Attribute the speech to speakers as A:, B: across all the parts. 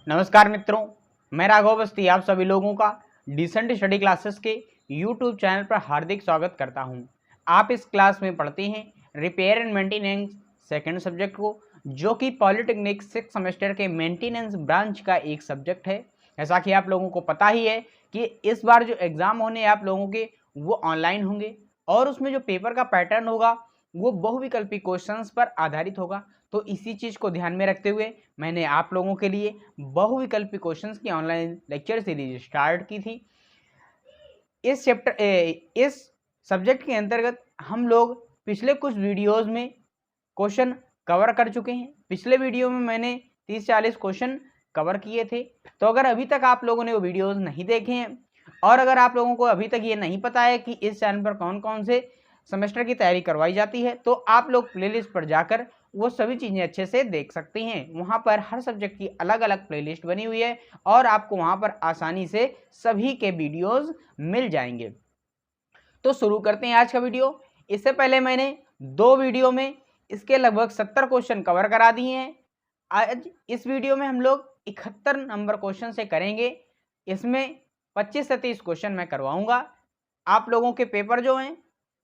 A: नमस्कार मित्रों, मैं राघव अवस्थी आप सभी लोगों का डिसेंट स्टडी क्लासेस के यूट्यूब चैनल पर हार्दिक स्वागत करता हूं। आप इस क्लास में पढ़ते हैं repair and maintenance second subject को, जो कि पॉलिटेक्निक 6 सेमेस्टर के मेंटेनेंस ब्रांच का एक सब्जेक्ट है। जैसा कि आप लोगों को पता ही है कि इस बार जो एग्ज़ाम होने आप लोगों के वो ऑनलाइन होंगे और उसमें जो पेपर का पैटर्न होगा वो बहुविकल्पी क्वेश्चंस पर आधारित होगा। तो इसी चीज़ को ध्यान में रखते हुए मैंने आप लोगों के लिए बहुविकल्पी क्वेश्चंस की ऑनलाइन लेक्चर सीरीज स्टार्ट की थी। इस सब्जेक्ट के अंतर्गत हम लोग पिछले कुछ वीडियोस में क्वेश्चन कवर कर चुके हैं। पिछले वीडियो में मैंने 30-40 क्वेश्चन कवर किए थे। तो अगर अभी तक आप लोगों ने वो वीडियोस नहीं देखे हैं और अगर आप लोगों को अभी तक ये नहीं पता है कि इस चैनल पर कौन कौन से सेमेस्टर की तैयारी करवाई जाती है, तो आप लोग प्लेलिस्ट पर जाकर वो सभी चीज़ें अच्छे से देख सकते हैं। वहाँ पर हर सब्जेक्ट की अलग अलग प्लेलिस्ट बनी हुई है और आपको वहाँ पर आसानी से सभी के वीडियोस मिल जाएंगे। तो शुरू करते हैं आज का वीडियो। इससे पहले मैंने 2 वीडियो में इसके लगभग 70 क्वेश्चन कवर करा दिए हैं। आज इस वीडियो में हम लोग 71 नंबर क्वेश्चन से करेंगे। इसमें 25 से 30 क्वेश्चन मैं करवाऊंगा। आप लोगों के पेपर जो हैं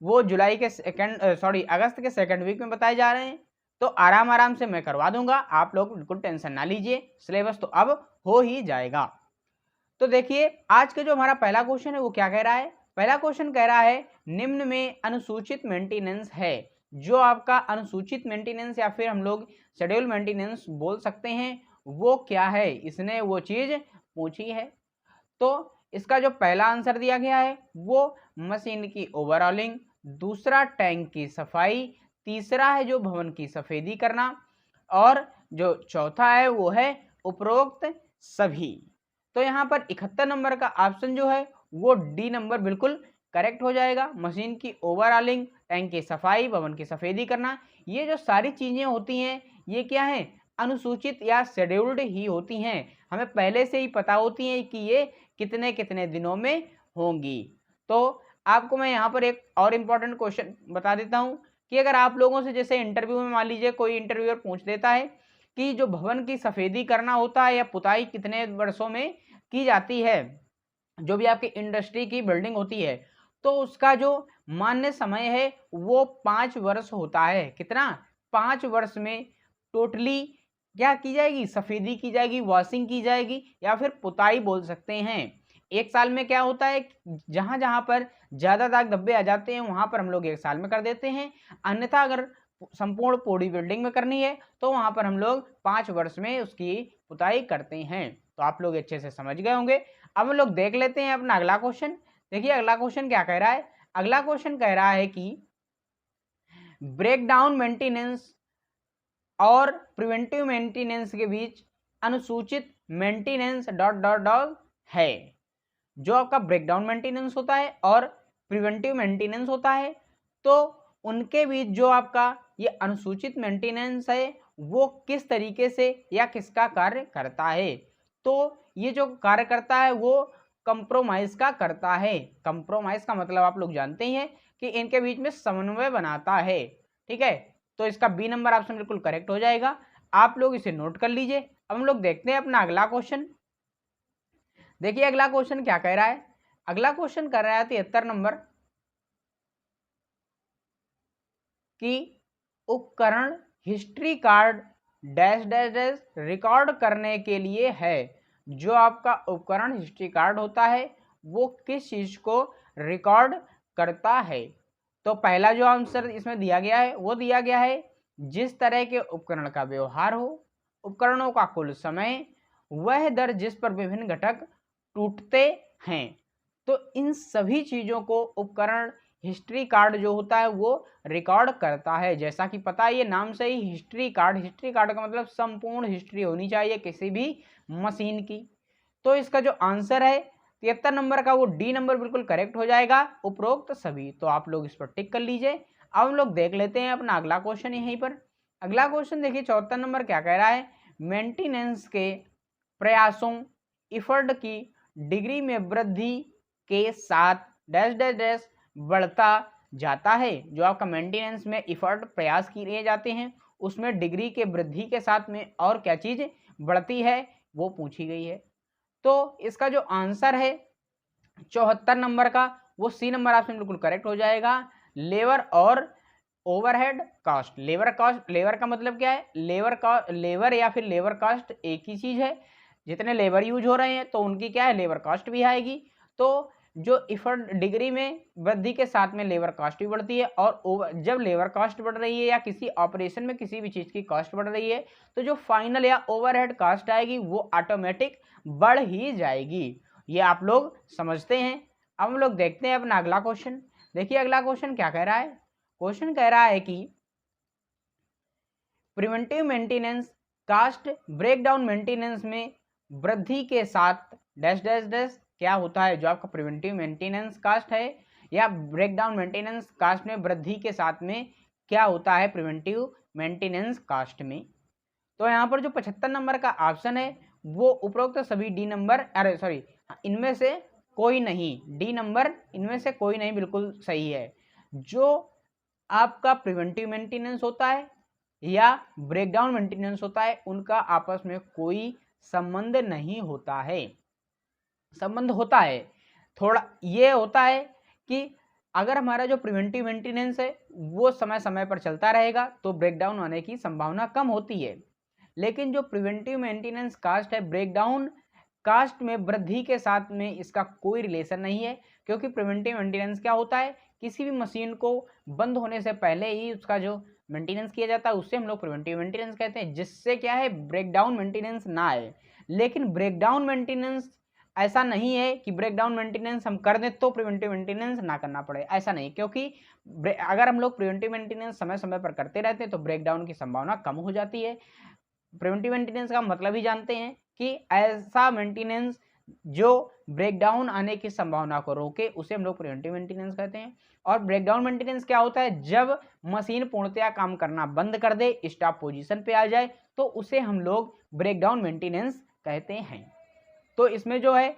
A: वो अगस्त के सेकंड वीक में बताए जा रहे हैं, तो आराम से मैं करवा दूंगा। आप लोग बिल्कुल टेंशन ना लीजिए, सिलेबस तो अब हो ही जाएगा। तो देखिए आज का जो हमारा पहला क्वेश्चन है वो क्या कह रहा है। पहला क्वेश्चन कह रहा है निम्न में अनुसूचित मेंटेनेंस है। जो आपका अनुसूचित मेंटेनेंस या फिर हम लोग शेड्यूल मेंटेनेंस बोल सकते हैं, वो क्या है, इसने वो चीज पूछी है। तो इसका जो पहला आंसर दिया गया है वो मशीन की ओवरऑलिंग, दूसरा टैंक की सफाई, तीसरा है जो भवन की सफेदी करना और जो चौथा है वो है उपरोक्त सभी। तो यहाँ पर 71 नंबर का ऑप्शन जो है वो डी नंबर बिल्कुल करेक्ट हो जाएगा। मशीन की ओवरऑलिंग, टैंक की सफाई, भवन की सफेदी करना, ये जो सारी चीजें होती हैं ये क्या है, अनुसूचित या शेड्यूल्ड ही होती हैं। हमें पहले से ही पता होती हैं कि ये कितने कितने दिनों में होंगी। तो आपको मैं यहाँ पर एक और इम्पोर्टेंट क्वेश्चन बता देता हूँ कि अगर आप लोगों से जैसे इंटरव्यू में मान लीजिए कोई इंटरव्यूअर पूछ देता है कि जो भवन की सफेदी करना होता है या पुताई कितने वर्षों में की जाती है, जो भी आपकी इंडस्ट्री की बिल्डिंग होती है, तो उसका जो मान्य समय है वो 5 वर्ष होता है। कितना, 5 वर्ष में टोटली क्या की जाएगी, सफेदी की जाएगी, वॉशिंग की जाएगी या फिर पुताई बोल सकते हैं। एक साल में क्या होता है, जहां जहां पर ज्यादा दाग धब्बे आ जाते हैं वहां पर हम लोग एक साल में कर देते हैं, अन्यथा अगर संपूर्ण पूरी बिल्डिंग में करनी है तो वहां पर हम लोग 5 वर्ष में उसकी पुताई करते हैं। तो आप लोग अच्छे से समझ गए होंगे। अब हम लोग देख लेते हैं अपना अगला क्वेश्चन। देखिए अगला क्वेश्चन क्या कह रहा है। अगला क्वेश्चन कह रहा है कि ब्रेक डाउन मेंटेनेंस और प्रिवेंटिव मेंटेनेंस के बीच अनुसूचित मेंटेनेंस डॉट डॉट डॉट है। जो आपका ब्रेकडाउन मेंटेनेंस होता है और प्रिवेंटिव मेंटेनेंस होता है, तो उनके बीच जो आपका ये अनुसूचित मेंटेनेंस है वो किस तरीके से या किसका कार्य करता है। तो ये जो कार्य करता है वो कंप्रोमाइज का करता है। कंप्रोमाइज का मतलब आप लोग जानते ही हैं कि इनके बीच में समन्वय बनाता है। ठीक है, तो इसका बी नंबर ऑप्शन बिल्कुल करेक्ट हो जाएगा। आप लोग इसे नोट कर लीजिए। अब हम लोग देखते हैं अपना अगला क्वेश्चन। देखिए अगला क्वेश्चन क्या कह रहा है। अगला क्वेश्चन कर रहा है 73 नंबर कि उपकरण history card dash dash dash record करने के लिए है। जो आपका उपकरण हिस्ट्री कार्ड होता है वो किस चीज को रिकॉर्ड करता है। तो पहला जो आंसर इसमें दिया गया है वो दिया गया है जिस तरह के उपकरण का व्यवहार हो, उपकरणों का कुल समय, वह दर जिस पर विभिन्न घटक टूटते हैं। तो इन सभी चीजों को उपकरण हिस्ट्री कार्ड जो होता है वो रिकॉर्ड करता है। जैसा कि पता है ये नाम से ही हिस्ट्री कार्ड का मतलब संपूर्ण हिस्ट्री होनी चाहिए किसी भी मशीन की। तो इसका जो आंसर है 73 नंबर का वो डी नंबर बिल्कुल करेक्ट हो जाएगा, उपरोक्त सभी। तो आप लोग इस पर टिक कर लीजिए। अब हम लोग देख लेते हैं अपना अगला क्वेश्चन यहीं पर। अगला क्वेश्चन देखिए 74 नंबर क्या कह रहा है। मेंटेनेंस के प्रयासों, इफर्ट की डिग्री में वृद्धि के साथ डैश डैश डैश बढ़ता जाता है। जो आपका मेंटेनेंस में इफर्ट प्रयास किए जाते हैं उसमें डिग्री के वृद्धि के साथ में और क्या चीज बढ़ती है, वो पूछी गई है। तो इसका जो आंसर है 74 नंबर का, वो सी नंबर ऑप्शन बिल्कुल करेक्ट हो जाएगा। लेबर और overhead cost. Labour cost, labour का मतलब क्या है, लेबर या फिर लेबर कास्ट एक ही चीज है। जितने लेबर यूज हो रहे हैं तो उनकी क्या है, लेबर कास्ट भी आएगी। तो जो इफर्ट डिग्री में वृद्धि के साथ में लेबर कास्ट भी बढ़ती है, और जब लेबर कास्ट बढ़ रही है या किसी ऑपरेशन में किसी भी चीज की कास्ट बढ़ रही है तो जो फाइनल या ओवरहेड कास्ट आएगी वो ऑटोमेटिक बढ़ ही जाएगी। ये आप लोग समझते हैं। अब हम लोग देखते हैं अपना अगला क्वेश्चन। देखिए अगला क्वेश्चन क्या कह रहा है। क्वेश्चन कह रहा है कि preventive maintenance cost breakdown maintenance में वृद्धि के साथ डैश डैश डैश क्या होता है। जो आपका प्रिवेंटिव मेंटेनेंस कास्ट है या ब्रेकडाउन मेंटेनेंस कास्ट में वृद्धि के साथ में क्या होता है प्रिवेंटिव मेंटेनेंस कास्ट में। तो यहाँ पर जो 75 नंबर का ऑप्शन है वो उपरोक्त सभी डी नंबर, अरे सॉरी, इनमें से कोई नहीं, डी नंबर इनमें से कोई नहीं बिल्कुल सही है। जो आपका प्रिवेंटिव मेंटेनेंस होता है या ब्रेकडाउन मेंटेनेंस होता है उनका आपस में कोई संबंध नहीं होता है। संबंध होता है थोड़ा, ये होता है कि अगर हमारा जो प्रिवेंटिव मेंटेनेंस है वो समय समय पर चलता रहेगा तो ब्रेकडाउन होने की संभावना कम होती है। लेकिन जो प्रिवेंटिव मेंटेनेंस कास्ट है ब्रेकडाउन कास्ट में वृद्धि के साथ में इसका कोई रिलेशन नहीं है। क्योंकि प्रिवेंटिव मेंटेनेंस क्या होता है, किसी भी मशीन को बंद होने से पहले ही उसका जो मेंटेनेंस किया जाता है उससे हम लोग प्रिवेंटिव मेंटेनेंस कहते हैं, जिससे क्या है ब्रेकडाउन मेंटेनेंस ना आए। लेकिन ब्रेकडाउन मेंटेनेंस ऐसा नहीं है कि ब्रेकडाउन मेंटेनेंस हम कर दें तो प्रिवेंटिव मेंटेनेंस ना करना पड़े, ऐसा नहीं। क्योंकि अगर हम लोग प्रिवेंटिव मेंटेनेंस समय समय पर करते रहते हैं तो ब्रेकडाउन की संभावना कम हो जाती है। प्रिवेंटिव मेंटेनेंस का मतलब ही जानते हैं कि ऐसा मेंटेनेंस जो ब्रेकडाउन आने की संभावना को रोके, उसे हम लोग प्रिवेंटिव मेंटेनेंस कहते हैं। और ब्रेकडाउन मेंटेनेंस क्या होता है, जब मशीन पूर्णतया काम करना बंद कर दे, स्टॉप पोजीशन पे आ जाए, तो उसे हम लोग ब्रेकडाउन मेंटेनेंस कहते हैं। तो इसमें जो है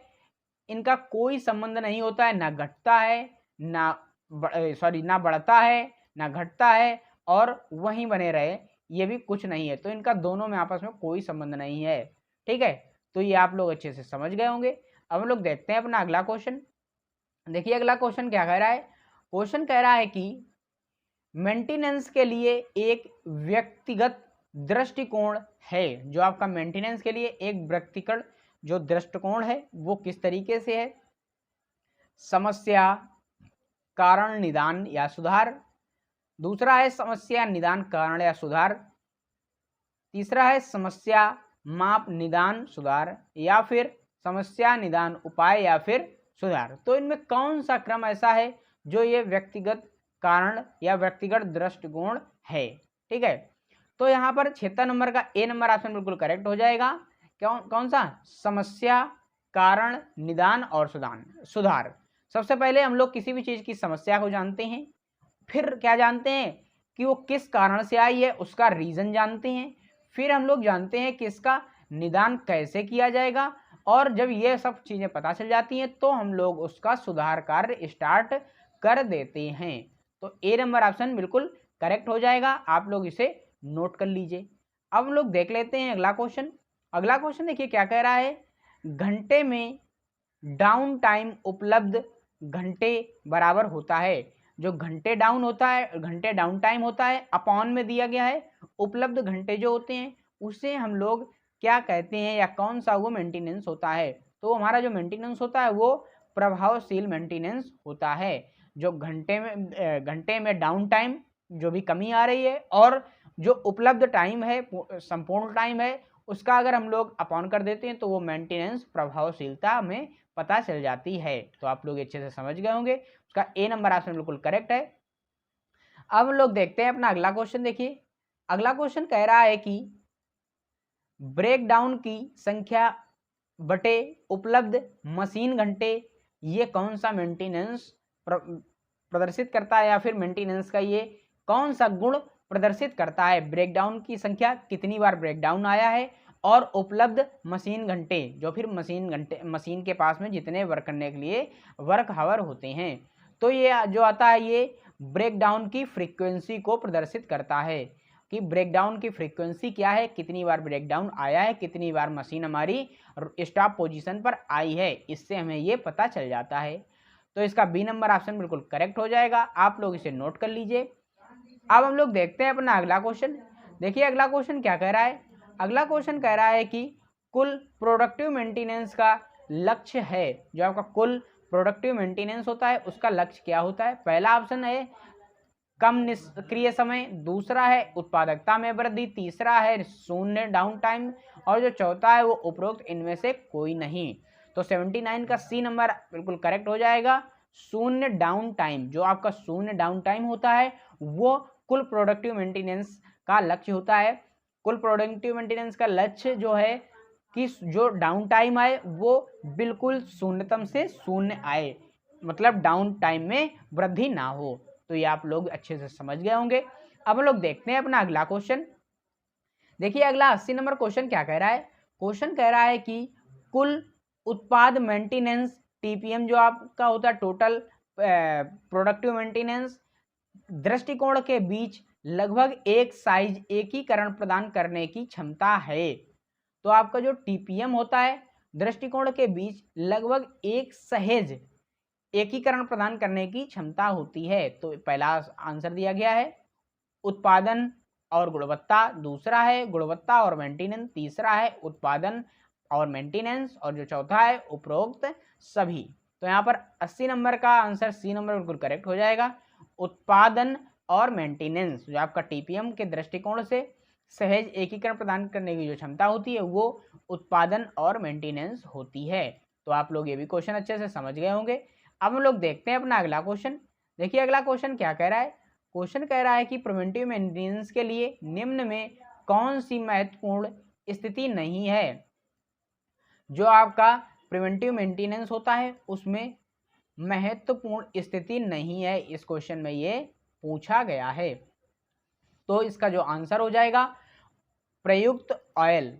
A: इनका कोई संबंध नहीं होता है, ना घटता है ना ना बढ़ता है ना घटता है, और वहीं बने रहे, ये भी कुछ नहीं है। तो इनका दोनों में आपस में कोई संबंध नहीं है। ठीक है, तो ये आप लोग अच्छे से समझ गए होंगे। अब हम लोग देखते हैं अपना अगला क्वेश्चन। देखिए अगला क्वेश्चन क्या कह रहा है। क्वेश्चन कह रहा है कि मेंटेनेंस के लिए एक व्यक्तिगत दृष्टिकोण है। जो आपका मेंटेनेंस के लिए एक व्यक्तिगत जो दृष्टिकोण है वो किस तरीके से है। समस्या, कारण, निदान या सुधार। दूसरा है समस्या, निदान, कारण या सुधार। तीसरा है समस्या, माप, निदान, सुधार, या फिर समस्या, निदान, उपाय या फिर सुधार। तो इनमें कौन सा क्रम ऐसा है जो ये व्यक्तिगत कारण या व्यक्तिगत दृष्टिकोण है। ठीक है, तो यहाँ पर 76 नंबर का ए नंबर ऑप्शन बिल्कुल करेक्ट हो जाएगा। कौन सा, समस्या, कारण, निदान और सुधार। सबसे पहले हम लोग किसी भी चीज की समस्या को जानते हैं, फिर क्या जानते हैं कि वो किस कारण से आई है, उसका रीजन जानते हैं, फिर हम लोग जानते हैं कि इसका निदान कैसे किया जाएगा, और जब ये सब चीजें पता चल जाती हैं तो हम लोग उसका सुधार कार्य स्टार्ट कर देते हैं। तो ए नंबर ऑप्शन बिल्कुल करेक्ट हो जाएगा, आप लोग इसे नोट कर लीजिए। अब हम लोग देख लेते हैं अगला क्वेश्चन। अगला क्वेश्चन देखिए क्या कह रहा है। घंटे में डाउन टाइम उपलब्ध घंटे बराबर होता है। जो घंटे डाउन होता है, घंटे डाउन टाइम होता है, अपॉन में दिया गया है उपलब्ध घंटे जो होते हैं उसे हम लोग क्या कहते हैं, या कौन सा वो मेंटेनेंस होता है। तो हमारा जो मेंटेनेंस होता है वो प्रभावशील मेंटेनेंस होता है। जो घंटे में डाउन टाइम जो भी कमी आ रही है और जो उपलब्ध टाइम है, संपूर्ण टाइम है, उसका अगर हम लोग अपॉन कर देते हैं तो वो मेंटेनेंस प्रभावशीलता में पता चल जाती है। तो आप लोग अच्छे से समझ गए होंगे, उसका ए नंबर ऑप्शन बिल्कुल करेक्ट है। अब हम लोग देखते हैं अपना अगला क्वेश्चन। देखिए अगला क्वेश्चन कह रहा है कि ब्रेकडाउन की संख्या बटे उपलब्ध मशीन घंटे, ये कौन सा मेंटेनेंस प्रदर्शित करता है, या फिर मेंटेनेंस का ये कौन सा गुण प्रदर्शित करता है। ब्रेकडाउन की संख्या, कितनी बार ब्रेकडाउन आया है, और उपलब्ध मशीन घंटे, जो फिर मशीन के पास में जितने वर्क करने के लिए वर्क हावर होते हैं। तो ये जो आता है ये ब्रेकडाउन की फ्रीक्वेंसी को प्रदर्शित करता है। कि ब्रेकडाउन की फ्रीक्वेंसी क्या है, कितनी बार ब्रेकडाउन आया है, कितनी बार मशीन हमारी स्टॉप पोजीशन पर आई है, इससे हमें ये पता चल जाता है। तो इसका बी नंबर ऑप्शन बिल्कुल करेक्ट हो जाएगा, आप लोग इसे नोट कर लीजिए। अब हम लोग देखते हैं अपना अगला क्वेश्चन। देखिए अगला क्वेश्चन क्या कह रहा है। अगला क्वेश्चन कह रहा है कि कुल प्रोडक्टिव मेंटेनेंस का लक्ष्य है, जो आपका कुल प्रोडक्टिव मेंटेनेंस होता है उसका लक्ष्य क्या होता है। पहला ऑप्शन है कम निष्क्रिय समय, दूसरा है उत्पादकता में वृद्धि, तीसरा है शून्य डाउन टाइम, और जो चौथा है वो उपरोक्त इनमें से कोई नहीं। तो 79 का सी नंबर बिल्कुल करेक्ट हो जाएगा। शून्य डाउन टाइम, जो आपका शून्य डाउन टाइम होता है वो कुल प्रोडक्टिव मेंटेनेंस का लक्ष्य होता है। कुल प्रोडक्टिव मेंटेनेंस का लक्ष्य जो है कि जो डाउन टाइम आए वो बिल्कुल शून्यतम से शून्य आए, मतलब डाउन टाइम में वृद्धि ना हो। तो ये आप लोग अच्छे से समझ गए होंगे। अब हम लोग देखते हैं अपना अगला क्वेश्चन। देखिए अगला 80 नंबर क्वेश्चन क्या कह रहा है। क्वेश्चन कह रहा है कि कुल उत्पाद मेंटेनेंस टीपीएम जो आपका होता है टोटल प्रोडक्टिव मेंटेनेंस दृष्टिकोण के बीच लगभग एक साइज एकीकरण प्रदान करने की क्षमता है। तो आपका जो टीपीएम होता है दृष्टिकोण के बीच लगभग एक सहज एकीकरण प्रदान करने की क्षमता होती है। तो पहला आंसर दिया गया है उत्पादन और गुणवत्ता, दूसरा है गुणवत्ता और मेंटेनेंस, तीसरा है उत्पादन और मेंटेनेंस, और जो चौथा है उपरोक्त सभी। तो यहाँ पर 80 नंबर का आंसर सी नंबर बिल्कुल करेक्ट हो जाएगा। उत्पादन और मेंटेनेंस जो आपका टीपीएम के दृष्टिकोण से सहज एकीकरण प्रदान करने की जो क्षमता होती है वो उत्पादन और मेंटेनेंस होती है। तो आप लोग ये भी क्वेश्चन अच्छे से समझ गए होंगे। अब हम लोग देखते हैं अपना अगला क्वेश्चन। देखिए अगला क्वेश्चन क्या कह रहा है। क्वेश्चन कह रहा है कि प्रिवेंटिव मेंटेनेंस के लिए निम्न में कौन सी महत्वपूर्ण स्थिति नहीं है। जो आपका प्रिवेंटिव मेंटेनेंस होता है उसमें महत्वपूर्ण स्थिति नहीं है, इस क्वेश्चन में ये पूछा गया है। तो इसका जो आंसर हो जाएगा प्रयुक्त ऑयल,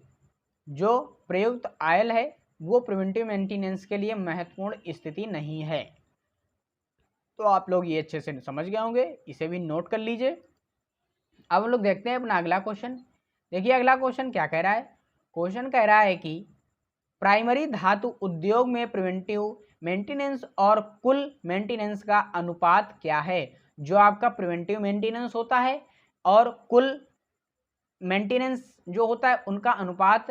A: जो प्रयुक्त ऑयल है वो प्रिवेंटिव मेंटेनेंस के लिए महत्वपूर्ण स्थिति नहीं है। तो आप लोग ये अच्छे से समझ गए होंगे, इसे भी नोट कर लीजिए। अब हम लोग देखते हैं अपना अगला क्वेश्चन। देखिए अगला क्वेश्चन क्या कह रहा है। क्वेश्चन कह रहा है कि प्राइमरी धातु उद्योग में प्रिवेंटिव मेंटेनेंस और कुल मेंटेनेंस का अनुपात क्या है। जो आपका प्रिवेंटिव मेंटेनेंस होता है और कुल मेंटेनेंस जो होता है उनका अनुपात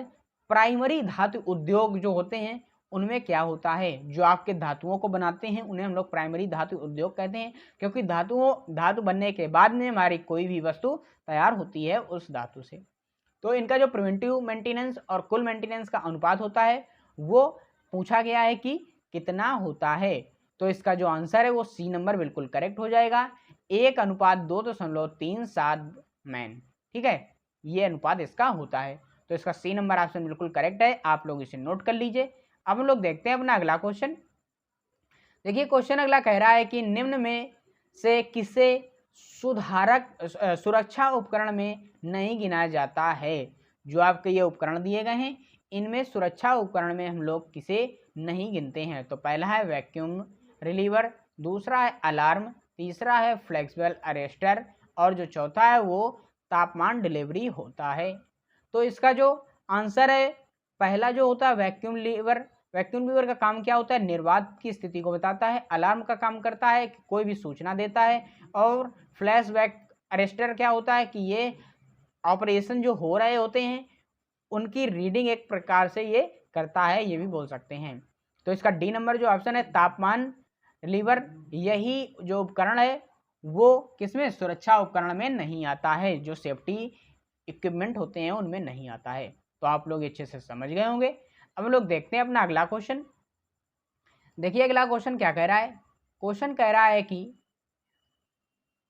A: प्राइमरी धातु उद्योग जो होते हैं उनमें क्या होता है। जो आपके धातुओं को बनाते हैं उन्हें हम लोग प्राइमरी धातु उद्योग कहते हैं, क्योंकि धातु बनने के बाद में हमारी कोई भी वस्तु तैयार होती है उस धातु से। तो इनका जो प्रिवेंटिव मेंटेनेंस और कुल मेंटेनेंस का अनुपात होता है वो पूछा गया है कि कितना होता है। तो इसका जो आंसर है वो सी नंबर बिल्कुल करेक्ट हो जाएगा, 1:2.37 मैन। ठीक है, ये अनुपात इसका होता है। तो इसका सी नंबर ऑप्शन बिल्कुल करेक्ट है, आप लोग इसे नोट कर लीजिए। अब हम लोग देखते हैं अपना अगला क्वेश्चन। देखिए क्वेश्चन अगला कह रहा है कि निम्न में से किसे सुरक्षा उपकरण में नहीं गिनाया जाता है। जो आपके ये उपकरण दिए गए हैं इनमें सुरक्षा उपकरण में हम लोग किसे नहीं गिनते हैं। तो पहला है वैक्यूम रिलीवर, दूसरा है अलार्म, तीसरा है फ्लेक्सिबल अरेस्टर, और जो चौथा है वो तापमान डिलीवरी होता है। तो इसका जो आंसर है पहला जो होता है वैक्यूम लीवर। वैक्यूम लीवर का काम क्या होता है, निर्वात की स्थिति को बताता है। अलार्म का काम करता है कि कोई भी सूचना देता है। और फ्लैशबैक अरेस्टर क्या होता है कि ये ऑपरेशन जो हो रहे होते हैं उनकी रीडिंग एक प्रकार से ये करता है, ये भी बोल सकते हैं। तो इसका डी नंबर जो ऑप्शन है तापमान रिलीवर, यही जो उपकरण है वो किसमें सुरक्षा उपकरण में नहीं आता है, जो सेफ्टी इक्विपमेंट होते हैं उनमें नहीं आता है। तो आप लोग अच्छे से समझ गए होंगे। अब हम लोग देखते हैं अपना अगला क्वेश्चन। देखिए अगला क्वेश्चन क्या कह रहा है। क्वेश्चन कह रहा है कि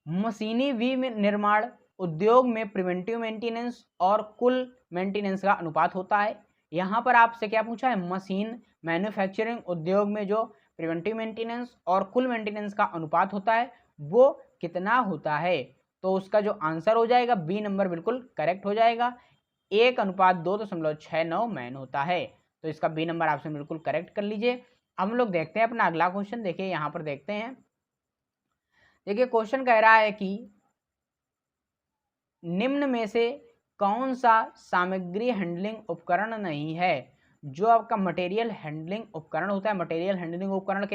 A: मशीनी विनिर्माण उद्योग में प्रिवेंटिव मेंटेनेंस और कुल मेंटेनेंस का अनुपात होता है। यहाँ पर आपसे क्या पूछा है, मशीन मैन्युफैक्चरिंग उद्योग में जो प्रिवेंटिव मेंटेनेंस और कुल मेंटेनेंस का अनुपात होता है वो कितना होता है। तो उसका जो आंसर हो जाएगा बी नंबर बिल्कुल करेक्ट हो जाएगा, 1:2.69 मैन होता है। तो इसका बी नंबर ऑप्शन बिल्कुल करेक्ट कर लीजिए। अब हम लोग देखते हैं अपना अगला क्वेश्चन। देखिए यहाँ पर देखते हैं। देखिए क्वेश्चन कह रहा है कि निम्न में से कौन सा सामग्री हैंडलिंग उपकरण नहीं है? जो आपका मटेरियल हैंडलिंग उपकरण होता है, मटेरियल हैंडलिंग उपकरण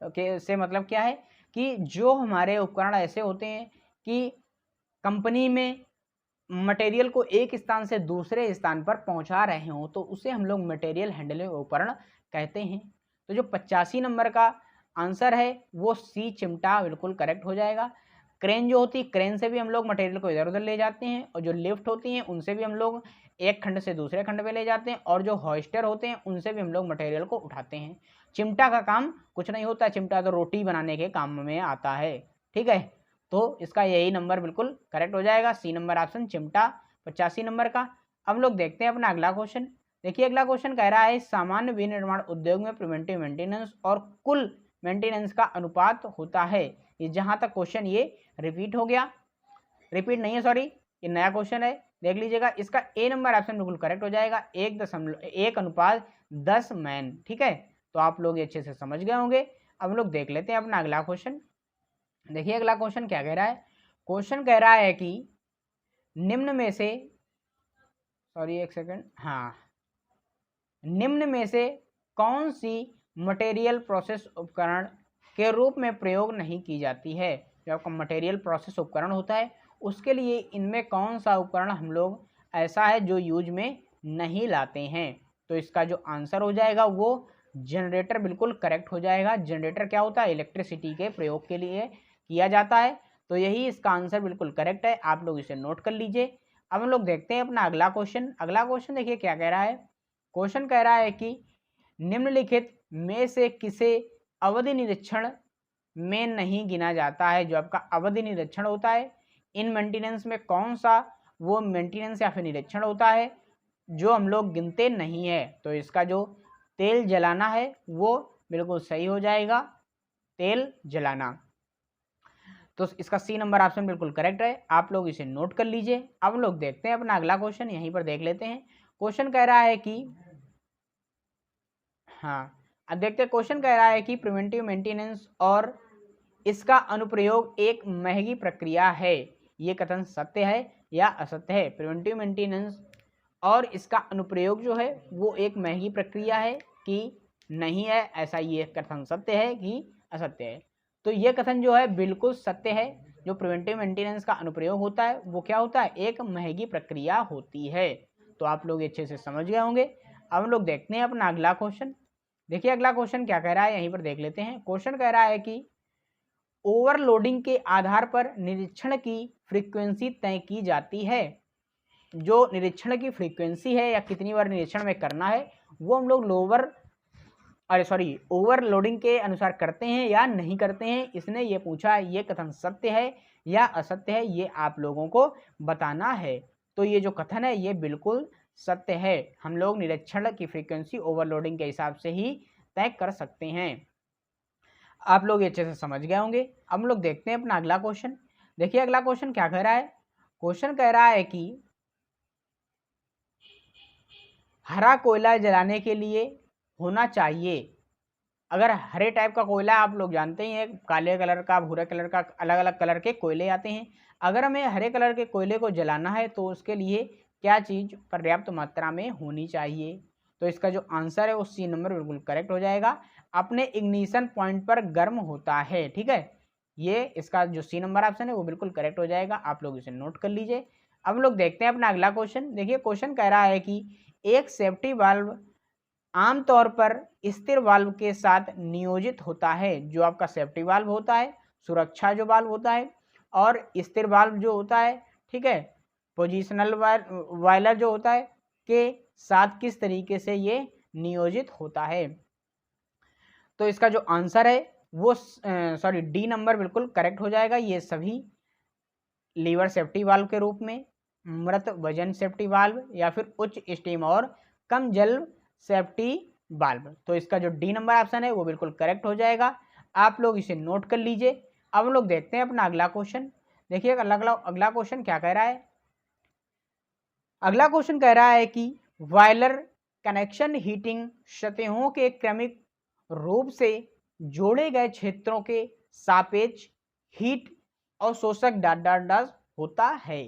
A: के से मतलब क्या है कि जो हमारे उपकरण ऐसे होते हैं कि कंपनी में मटेरियल को एक स्थान से दूसरे स्थान पर पहुंचा रहे हों, तो उसे हम लोग मटेरियल हैंडलिंग उपकरण कहते हैं। तो जो 85 नंबर का आंसर है वो सी, चिमटा, बिल्कुल करेक्ट हो जाएगा। क्रेन जो होती है, क्रेन से भी हम लोग मटेरियल को इधर उधर ले जाते हैं, और जो लिफ्ट होती हैं उनसे भी हम लोग एक खंड से दूसरे खंड पे ले जाते हैं, और जो हॉइस्टर होते हैं उनसे भी हम लोग मटेरियल को उठाते हैं। चिमटा का काम कुछ नहीं होता, चिमटा तो रोटी बनाने के काम में आता है। ठीक है, तो इसका यही नंबर बिल्कुल करेक्ट हो जाएगा, सी नंबर ऑप्शन, चिमटा, 85 नंबर का। अब लोग देखते हैं अपना अगला क्वेश्चन। देखिए अगला क्वेश्चन कह रहा है सामान्य विनिर्माण उद्योग में प्रिवेंटिव मेंटेनेंस और कुल मेंटेनेंस का अनुपात होता है। ये जहां तक क्वेश्चन ये रिपीट हो गया, रिपीट नहीं है सॉरी, ये नया क्वेश्चन है, देख लीजिएगा। इसका ए नंबर ऑप्शन बिल्कुल करेक्ट हो जाएगा, 1:1 मैन। ठीक है, तो आप लोग ये अच्छे से समझ गए होंगे। अब लोग देख लेते हैं अपना अगला क्वेश्चन। देखिए अगला क्वेश्चन क्या कह रहा है। क्वेश्चन कह रहा है कि निम्न में से, सॉरी एक सेकंड, हाँ, निम्न में से कौन सी मटेरियल प्रोसेस उपकरण के रूप में प्रयोग नहीं की जाती है? जो आपका मटेरियल प्रोसेस उपकरण होता है उसके लिए इनमें कौन सा उपकरण हम लोग ऐसा है जो यूज में नहीं लाते हैं? तो इसका जो आंसर हो जाएगा वो जनरेटर, बिल्कुल करेक्ट हो जाएगा। जनरेटर क्या होता है? इलेक्ट्रिसिटी के प्रयोग के लिए किया जाता है। तो यही इसका आंसर बिल्कुल करेक्ट है, आप लोग इसे नोट कर लीजिए। अब हम लोग देखते हैं अपना अगला क्वेश्चन। अगला क्वेश्चन देखिए क्या कह रहा है। क्वेश्चन कह रहा है कि निम्नलिखित में से किसे अवधि निरीक्षण में नहीं गिना जाता है? जो आपका अवधि निरीक्षण होता है, इन मेंटेनेंस में कौन सा वो मेंटेनेंस या फिर निरीक्षण होता है जो हम लोग गिनते नहीं है? तो इसका जो तेल जलाना है वो बिल्कुल सही हो जाएगा, तेल जलाना। तो इसका सी नंबर ऑप्शन बिल्कुल करेक्ट है, आप लोग इसे नोट कर लीजिए। अब हम लोग देखते हैं अपना अगला क्वेश्चन, यहीं पर देख लेते हैं। क्वेश्चन कह रहा है कि, हाँ, अब देखते हैं। क्वेश्चन कह रहा है कि प्रिवेंटिव मेंटेनेंस और इसका अनुप्रयोग एक महंगी प्रक्रिया है, ये कथन सत्य है या असत्य है? प्रिवेंटिव मेंटेनेंस और इसका अनुप्रयोग जो है वो एक महंगी प्रक्रिया है कि नहीं है, ऐसा ये कथन सत्य है कि असत्य है? तो ये कथन जो है बिल्कुल सत्य है। जो प्रिवेंटिव मेंटेनेंस का अनुप्रयोग होता है वो क्या होता है? एक महंगी प्रक्रिया होती है। तो आप लोग अच्छे से समझ गए होंगे। अब हम लोग देखते हैं अपना अगला क्वेश्चन। देखिए अगला क्वेश्चन क्या कह रहा है, यहीं पर देख लेते हैं। क्वेश्चन कह रहा है कि ओवरलोडिंग के आधार पर निरीक्षण की फ्रीक्वेंसी तय की जाती है। जो निरीक्षण की फ्रीक्वेंसी है या कितनी बार निरीक्षण में करना है वो हम लोग ओवरलोडिंग के अनुसार करते हैं या नहीं करते हैं, इसने ये पूछा है। ये कथन सत्य है या असत्य है, ये आप लोगों को बताना है। तो ये जो कथन है ये बिल्कुल सत्य है। हम लोग निरीक्षण की फ्रीक्वेंसी ओवरलोडिंग के हिसाब से ही तय कर सकते हैं। आप लोग अच्छे से समझ गए होंगे। अब हम लोग देखते हैं अपना अगला क्वेश्चन। देखिए अगला क्वेश्चन क्या कह रहा है। क्वेश्चन कह रहा है कि हरा कोयला जलाने के लिए होना चाहिए, अगर हरे टाइप का कोयला आप लोग जानते ही हैं, काले कलर का, भूरे कलर का, अलग अलग कलर के कोयले आते हैं। अगर हमें हरे कलर के कोयले को जलाना है तो उसके लिए क्या चीज़ पर्याप्त मात्रा में होनी चाहिए? तो इसका जो आंसर है वो सी नंबर बिल्कुल करेक्ट हो जाएगा, अपने इग्निशन पॉइंट पर गर्म होता है। ठीक है, ये इसका जो सी नंबर ऑप्शन है वो बिल्कुल करेक्ट हो जाएगा, आप लोग इसे नोट कर लीजिए। अब हम लोग देखते हैं अपना अगला क्वेश्चन। देखिए क्वेश्चन कह रहा है कि एक सेफ्टी वाल्व आमतौर पर स्थिर वाल्व के साथ नियोजित होता है। जो आपका सेफ्टी वाल्व होता है, सुरक्षा जो वाल्व होता है, और स्थिर वाल्व जो होता है, ठीक है, पोजिशनल वायलर जो होता है, के साथ किस तरीके से ये नियोजित होता है? तो इसका जो आंसर है वो डी नंबर बिल्कुल करेक्ट हो जाएगा। ये सभी लीवर सेफ्टी वाल्व के रूप में, मृत वजन सेफ्टी वाल्व, या फिर उच्च स्टीम और कम जल सेफ्टी वाल्व। तो इसका जो डी नंबर ऑप्शन है वो बिल्कुल करेक्ट हो जाएगा, आप लोग इसे नोट कर लीजिए। अब हम लोग देखते हैं अपना अगला क्वेश्चन। देखिए अगला क्वेश्चन क्या कह रहा है। अगला क्वेश्चन कह रहा है कि बॉयलर कनेक्शन हीटिंग सतहों के क्रमिक रूप से जोड़े गए क्षेत्रों के सापेक्ष हीट अवशोषक होता है।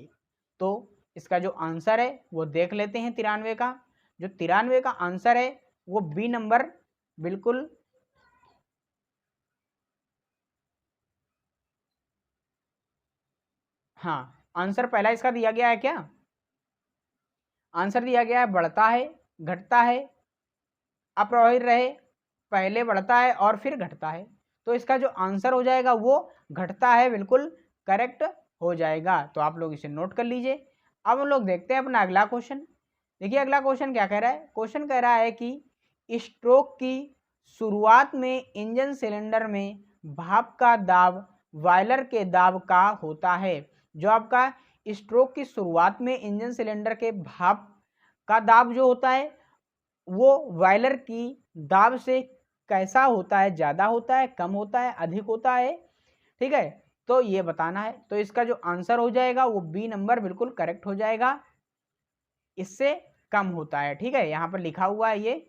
A: तो इसका जो आंसर है वो देख लेते हैं 93 का। जो 93 का आंसर है वो बी नंबर बिल्कुल हाँ, आंसर पहला इसका दिया गया है क्या? आंसर दिया गया है बढ़ता है, घटता है, अप्रभावित रहे, पहले बढ़ता है और फिर घटता है। तो इसका जो आंसर हो जाएगा वो घटता है, बिल्कुल करेक्ट हो जाएगा। तो आप लोग इसे नोट कर लीजिए। अब हम लोग देखते हैं अपना अगला क्वेश्चन। देखिए अगला क्वेश्चन क्या कह रहा है। क्वेश्चन कह रहा है कि स्ट्रोक की शुरुआत में इंजन सिलेंडर में भाप का दाब बॉयलर के दाब का होता है। जो आपका स्ट्रोक की शुरुआत में इंजन सिलेंडर के भाप का दाब जो होता है वो बॉयलर की दाब से कैसा होता है, ज़्यादा होता है, कम होता है, अधिक होता है, ठीक है। तो ये बताना है। तो इसका जो आंसर हो जाएगा वो बी नंबर बिल्कुल करेक्ट हो जाएगा, इससे कम होता है, ठीक है। यहाँ पर लिखा हुआ है ये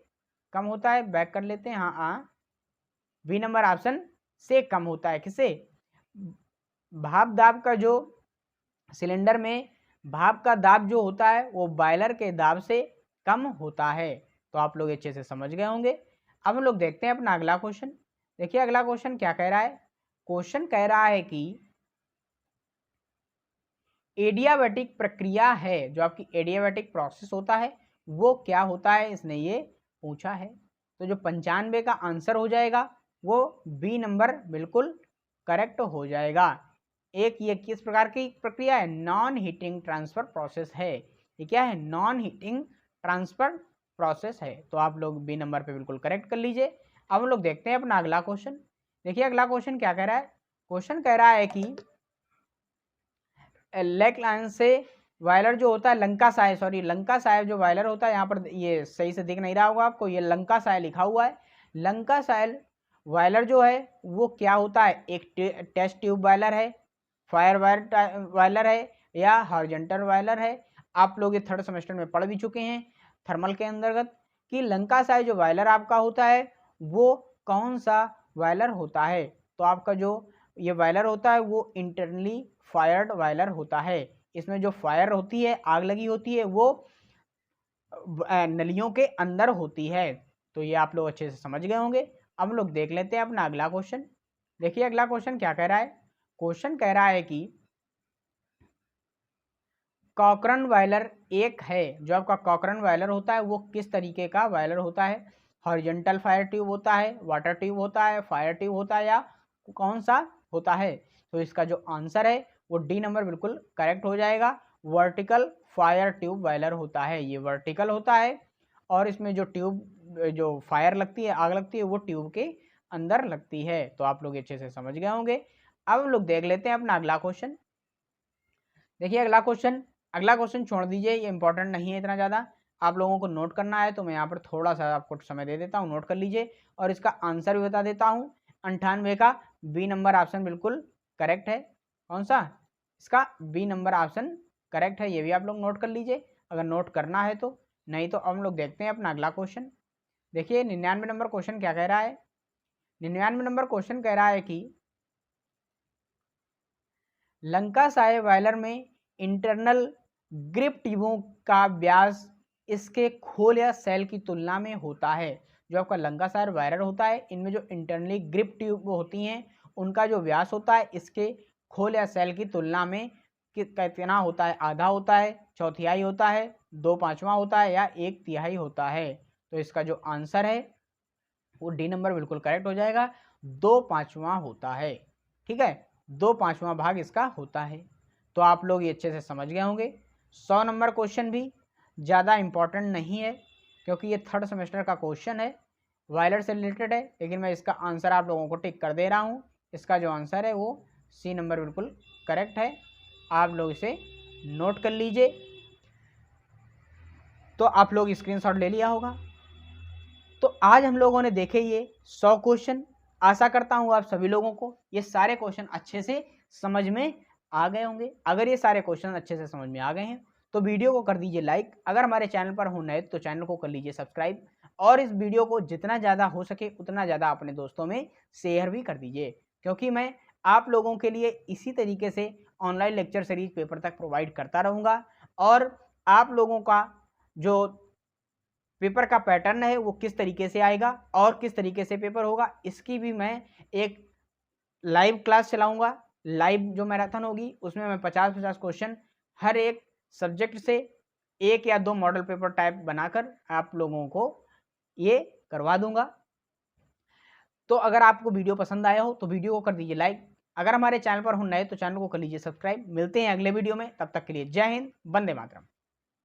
A: कम होता है, बैक कर लेते हैं। हाँ बी नंबर ऑप्शन से कम होता है। किसे? भाप दाब का जो सिलेंडर में भाप का दाब जो होता है वो बॉयलर के दाब से कम होता है। तो आप लोग अच्छे से समझ गए होंगे। अब हम लोग देखते हैं अपना अगला क्वेश्चन। देखिए अगला क्वेश्चन क्या कह रहा है। क्वेश्चन कह रहा है कि एडियाबैटिक प्रक्रिया है, जो आपकी एडियाबैटिक प्रोसेस होता है वो क्या होता है, इसने ये पूछा है। तो जो 95 का आंसर हो जाएगा वो बी नंबर बिल्कुल करेक्ट हो जाएगा। एक ये किस प्रकार की प्रक्रिया है? नॉन हीटिंग ट्रांसफर प्रोसेस है। ये क्या है? नॉन हीटिंग ट्रांसफर प्रोसेस है। तो आप लोग बी नंबर पे बिल्कुल करेक्ट कर लीजिए। अब हम लोग देखते हैं अपना अगला क्वेश्चन। देखिए अगला क्वेश्चन क्या कह रहा है। क्वेश्चन कह रहा है कि लेग लाइन से वायलर जो होता है लंका साहेब जो वायलर होता है, यहाँ पर ये सही से दिख नहीं रहा होगा आपको, ये लंका साहेब लिखा हुआ है। लंका साहेब वायलर जो है वो क्या होता है? एक टेस्ट ट्यूब वायलर है, फायर वायलर है या हॉरिजॉन्टल वायलर है। आप लोग ये थर्ड सेमेस्टर में पढ़ भी चुके हैं थर्मल के अंतर्गत कि लंका साहेब जो वायलर आपका होता है वो कौन सा वायलर होता है। तो आपका जो ये वायलर होता है वो इंटरनली फायर्ड वायलर होता है। इसमें जो फायर होती है, आग लगी होती है, वो नलियों के अंदर होती है। तो ये आप लोग अच्छे से समझ गए होंगे। अब हम लोग देख लेते हैं अपना अगला क्वेश्चन। देखिए अगला क्वेश्चन क्या कह रहा है। क्वेश्चन कह रहा है कि कॉकरन वायलर एक है। जो आपका कॉकरन वायलर होता है वो किस तरीके का वायलर होता है? हॉरिजॉन्टल फायर ट्यूब होता है, वाटर ट्यूब होता है, फायर ट्यूब होता है, या कौन सा होता है? तो इसका जो आंसर है वो डी नंबर बिल्कुल करेक्ट हो जाएगा। वर्टिकल फायर ट्यूब वायलर होता है। ये वर्टिकल होता है और इसमें जो ट्यूब जो फायर लगती है, आग लगती है, वो ट्यूब के अंदर लगती है। तो आप लोग अच्छे से समझ गए होंगे। अब हम लोग देख लेते हैं अपना अगला क्वेश्चन। देखिए अगला क्वेश्चन छोड़ दीजिए, ये इंपॉर्टेंट नहीं है इतना ज़्यादा। आप लोगों को नोट करना है तो मैं यहाँ पर थोड़ा सा आपको समय दे देता हूँ, नोट कर लीजिए और इसका आंसर भी बता देता हूँ। 98 का बी नंबर ऑप्शन बिल्कुल करेक्ट है। कौन सा? इसका बी नंबर ऑप्शन करेक्ट है। ये भी आप लोग नोट कर लीजिए अगर नोट करना है तो। नहीं तो अब हम लोग देखते हैं अपना अगला क्वेश्चन। देखिए 99 नंबर क्वेश्चन क्या कह रहा है। 99 नंबर क्वेश्चन कह रहा है कि लंका साहेब वायलर में इंटरनल ग्रिप ट्यूबों का व्यास इसके खोल या सेल की तुलना में होता है। जो आपका लंका साहेब वायलर होता है इनमें जो इंटरनली ग्रिप ट्यूब होती हैं उनका जो व्यास होता है इसके खोल या सेल की तुलना में कितना होता है? आधा होता है, चौथाई होता है, 2/5 होता है या 1/3 होता है। तो इसका जो आंसर है वो डी नंबर बिल्कुल करेक्ट हो जाएगा। 2/5 होता है, ठीक है। 2/5 भाग इसका होता है। तो आप लोग ये अच्छे से समझ गए होंगे। 100 नंबर क्वेश्चन भी ज़्यादा इंपॉर्टेंट नहीं है क्योंकि ये थर्ड सेमेस्टर का क्वेश्चन है, वायलर से रिलेटेड है, लेकिन मैं इसका आंसर आप लोगों को टिक कर दे रहा हूँ। इसका जो आंसर है वो सी नंबर बिल्कुल करेक्ट है। आप लोग इसे नोट कर लीजिए। तो आप लोग स्क्रीनशॉट ले लिया होगा। तो आज हम लोगों ने देखे ये 100 क्वेश्चन। आशा करता हूँ आप सभी लोगों को ये सारे क्वेश्चन अच्छे से समझ में आ गए होंगे। अगर ये सारे क्वेश्चन अच्छे से समझ में आ गए हैं तो वीडियो को कर दीजिए लाइक। अगर हमारे चैनल पर हो नए तो चैनल को कर लीजिए सब्सक्राइब और इस वीडियो को जितना ज़्यादा हो सके उतना ज़्यादा अपने दोस्तों में शेयर भी कर दीजिए, क्योंकि मैं आप लोगों के लिए इसी तरीके से ऑनलाइन लेक्चर सीरीज पेपर तक प्रोवाइड करता रहूँगा। और आप लोगों का जो पेपर का पैटर्न है वो किस तरीके से आएगा और किस तरीके से पेपर होगा, इसकी भी मैं एक लाइव क्लास चलाऊँगा। लाइव जो मैराथन होगी उसमें मैं 50-50 क्वेश्चन हर एक सब्जेक्ट से 1 या 2 मॉडल पेपर टाइप बनाकर आप लोगों को ये करवा दूंगा। तो अगर आपको वीडियो पसंद आया हो तो वीडियो को कर दीजिए लाइक। अगर हमारे चैनल पर हो नए तो चैनल को कर लीजिए सब्सक्राइब। मिलते हैं अगले वीडियो में, तब तक के लिए जय हिंद, वंदे मातरम।